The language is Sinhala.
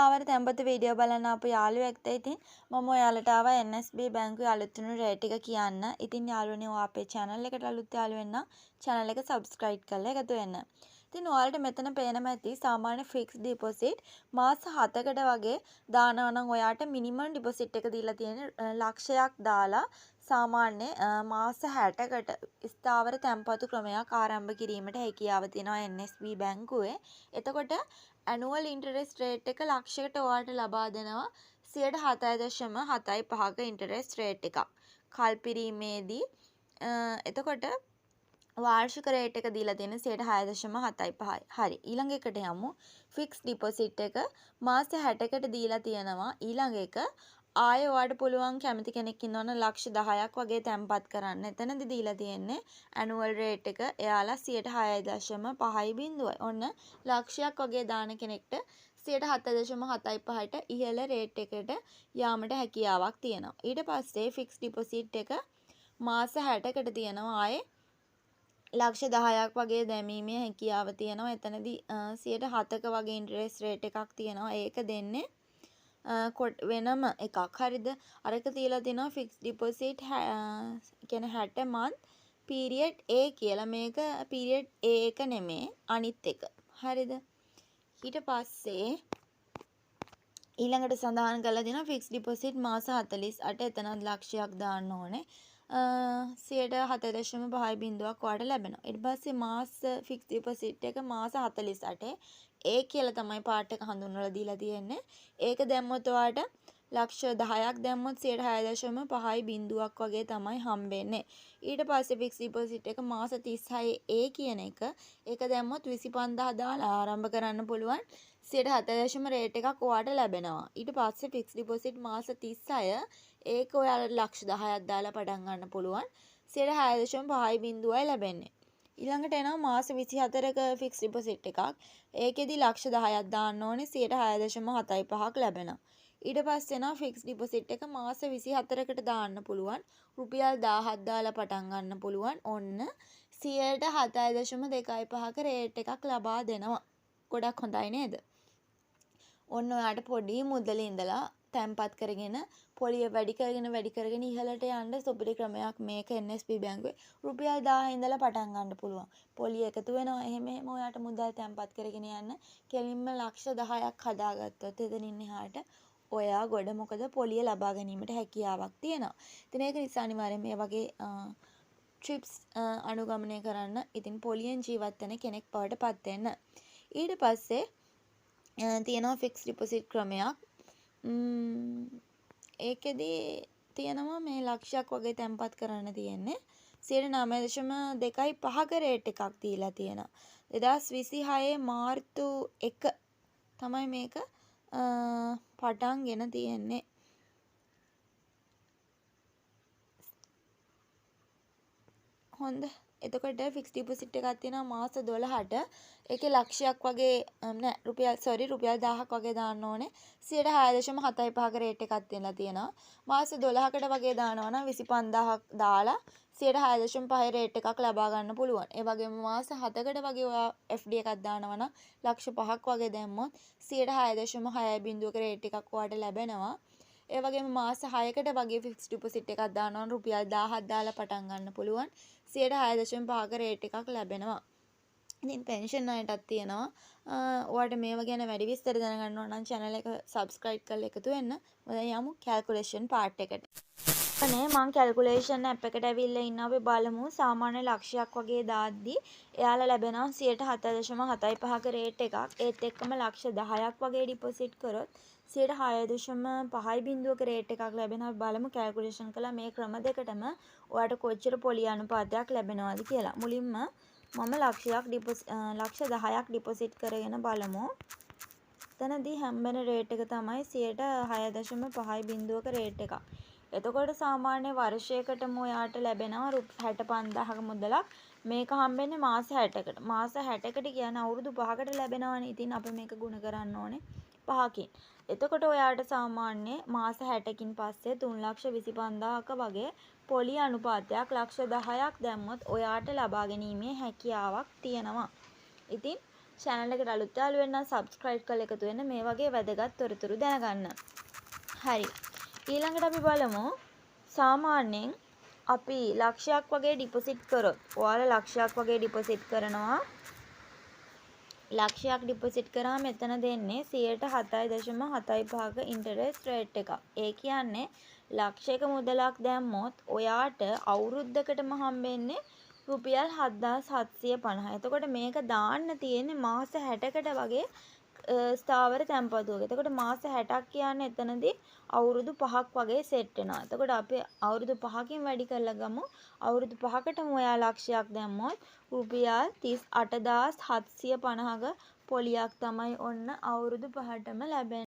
ආවර තැන්පතු වීඩියෝ බලන්න අපු යාළුවෙක්ට ඉතින් මම ඔයාලට ආවා NSB බැංකුවේ අලුත්ුණු රේට් එක කියන්න. ඉතින් යාළුවනේ ඔයා අපේ channel එකට අලුත් යාළුවෙක් නම් channel එක subscribe කරලා එකතු වෙන්න. ඉතින් ඔයාලට මෙතන පේනම ඇති සාමාන්‍ය fixed deposit මාස 7කට වගේ දානවා නම් ඔයාට minimum deposit එක දීලා තියෙන්නේ ලක්ෂයක් දාලා සාමාන්‍ය මාස 60කට ස්ථාවර තැන්පතු ක්‍රමයක් ආරම්භ කිරීමට හැකියාව තියෙනවා NSB බැංකුවේ. එතකොට annual interest rate එක ලක්ෂයකට ඔයාලට ලබා දෙනවා 7.75ක interest rate එකක්. කල්පිරීමේදී එතකොට වාර්ෂික රේට් එක දීලා තියෙන 6.75යි. හරි. ඊළඟ එකට යමු. fixed deposit එක මාස 60කට දීලා තියෙනවා. ඊළඟ එක ආයෙ ඔයාලට පුළුවන් කැමති කෙනෙක් ඉන්නවනම් ලක්ෂ 10ක් වගේ තැන්පත් කරන්න. එතනදි දීලා තියෙන්නේ annual rate එක එයාලා 6.5%. ඔන්න ලක්ෂයක් වගේ දාන කෙනෙක්ට 7.75ට ඉහළ රේට් එකට යාමට හැකියාවක් තියෙනවා. ඊට පස්සේ fixed deposit එක මාස 60කට තියෙනවා ආයෙ ලක්ෂ 10ක් වගේ දැමීමේ හැකියාව තියෙනවා. එතනදී 7ක වගේ interest rate එකක් තියෙනවා. ඒක දෙන්නේ වෙනම එකක්. හරිද? අරක තියලා තිනවා fixed deposit කියන්නේ 60 month period A කියලා. මේක period A එක නෙමෙයි අනිත් එක. හරිද? ඊට පස්සේ ඊළඟට සඳහන් කරලා දෙනවා fixed deposit මාස 48. එතනත් ලක්ෂයක් දාන්න ඕනේ. 7.5% ඔයාලට ලැබෙනවා. ඊට පස්සේ මාස fixed deposit එක මාස 48. ඒ කියලා තමයි පාර්ට් එක හඳුන්වලා දීලා තියෙන්නේ. ඒක දැම්මොත් ඔයාලට ලක්ෂ 10ක් දැම්මොත් 6.5% වගේ තමයි හම්බෙන්නේ. ඊට පස්සේ fixed deposit එක මාස 36 ඒ කියන එක ඒක දැම්මොත් 25000 දාලා ආරම්භ කරන්න පුළුවන්. 7.7 රේට් එකක් ඔයාලට ලැබෙනවා. ඊට පස්සේ fixed deposit මාස 36 ඒක ඔයාලට ලක්ෂ 10ක් දාලා පටන් ගන්න පුළුවන්. 6.5%යි ලැබෙන්නේ. ඊළඟට එනවා මාස 24ක fixed deposit එකක්. ඒකෙදි ලක්ෂ 10ක් දාන්න ඕනේ 6.75ක් ලැබෙනවා. ඊට පස්සේ එනවා fixed deposit එක මාස 24කට දාන්න පුළුවන්. රුපියල් 1000ක් දාලා පටන් ගන්න පුළුවන්. ඔන්න 7.25ක රේට් එකක් ලබා දෙනවා. ගොඩක් හොඳයි නේද? ඔන්න ඔයාලට පොඩි මුදලේ ඉඳලා තැන්පත් කරගෙන පොලිය වැඩි කරගෙන ඉහළට යන්න සුපිරි ක්‍රමයක් මේක NSB බැංකුවේ රුපියල් 1000 ඉඳලා පටන් ගන්න පුළුවන්. පොලිය එකතු වෙනවා. එහෙම ඔයාලට මුදල් තැන්පත් කරගෙන යන්න කෙලින්ම ලක්ෂ 10ක් හදාගත්තොත් එතනින් එහාට ඔයා ගොඩ මොකද පොලිය ලබා ගැනීමට හැකියාවක් තියෙනවා. ඉතින් ඒක නිසා අනිවාර්යෙන් මේ වගේ ට්‍රිප්ස් අනුගමනය කරන්න. ඉතින් පොලියෙන් ජීවත් වෙන කෙනෙක් බවට පත් වෙන්න. ඊට පස්සේ තියෙනවා fixed deposit ක්‍රමයක්. ඒකෙදි තියෙනවා මේ ලක්ෂයක් වගේ තැන්පත් කරන්න තියෙන්නේ 9.25ක රේට් එකක් දීලා තියෙනවා. 2026 මාර්තු 1 තමයි මේක පටන්ගෙන තියෙන්නේ. හොඳ. එතකොට fixed deposit එකක් තියෙනවා මාස 12ට. ඒකේ ලක්ෂයක් වගේ නෑ රුපියල් 1000ක් වගේ දාන්න ඕනේ. 6.75ක රේට් එකක් තියෙනවා. මාස 12කට වගේ දානවා නම් 25000ක් දාලා 6.75 රේට් එකක් ලබා ගන්න පුළුවන්. ඒ වගේම මාස 7කට වගේ ඔයා FD එකක් දානවා නම් ලක්ෂ 5ක් වගේ දැම්මොත් 6.6%ක රේට් එකක් ඔයාට ලැබෙනවා. ඒ වගේම මාස 6කට වගේ fixed deposit එකක් දානවා නම් රුපියල් 1000ක් දාලා පටන් ගන්න පුළුවන්. 6.5%ක රේට් එකක් ලැබෙනවා. ඉතින් පෙන්ෂන් අයටත් තියෙනවා. ඔයාලට මේව ගැන වැඩි විස්තර දැනගන්න ඕන නම් channel එක subscribe කරලා එකතු වෙන්න. මොකද යමු calculation part එකට. නේ මම calculation app එකට ඇවිල්ලා ඉන්නවා. අපි බලමු සාමාන්‍ය ලක්ෂයක් වගේ දාද්දි එයාලා ලැබෙනවා 7.75ක රේට් එකක්. ඒත් එක්කම ලක්ෂ 10ක් වගේ ඩිපොසිට් කරොත් 6.5%ක රේට් එකක් ලැබෙනවා. බලමු calculation කළා මේ ක්‍රම දෙකටම ඔයාලට කොච්චර පොලි අනුපාතයක් ලැබෙනවද කියලා. මුලින්ම මම ලක්ෂ 10ක් ඩිපොසිට් කරගෙන බලමු. එතනදී හම්බෙන රේට් එක තමයි 6.5%ක රේට් එකක්. එතකොට සාමාන්‍ය වර්ෂයකටම ඔයාට ලැබෙනවා 65000ක මුදලක්. මේක හම්බෙන්නේ මාස 60කට. මාස 60කට කියන්නේ අවුරුදු 5කට ලැබෙනවනේ. ඉතින් අපි මේක ගුණ කරන්න ඕනේ 5කින්. එතකොට ඔයාට සාමාන්‍ය මාස 60කින් පස්සේ 3,25,000ක වගේ පොලි අනුපාතයක් ලක්ෂ 10ක් දැම්මොත් ඔයාට ලබා ගැනීමේ හැකියාවක් තියෙනවා. ඉතින් channel එකට අලුත් යාළුවෝ වෙන්න subscribe කරලා එකතු වෙන්න මේ වගේ වැදගත් තොරතුරු දැනගන්න. හරි. ඊළඟට අපි බලමු සාමාන්‍යයෙන් අපි ලක්ෂයක් වගේ ඩිපොසිට් කරොත් ඔයාලා ලක්ෂයක් වගේ ඩිපොසිට් කරනවා ලක්ෂයක් ඩිපොසිට් කරාම මෙතන දෙන්නේ 7.75ක ඉන්ටරෙස්ට් රේට් එකක්. ඒ කියන්නේ ලක්ෂයක මුදලක් දැම්මොත් ඔයාට අවුරුද්දකටම හම්බෙන්නේ රුපියල් 7750. එතකොට මේක දාන්න තියෙන්නේ මාස 60කට වගේ ස්ථාවර තැන්පතුවක. එතකොට මාස 60ක් කියන්නේ එතනදී අවුරුදු 5ක් වගේ සෙට් වෙනවා. එතකොට අපි අවුරුදු 5කින් වැඩි කරලා ගමු. අවුරුදු 5කටම ඔයා ලක්ෂයක් දැම්මොත් රුපියල් 38750ක පොලියක් තමයි ඔන්න අවුරුදු 5ටම ලැබෙන්නේ.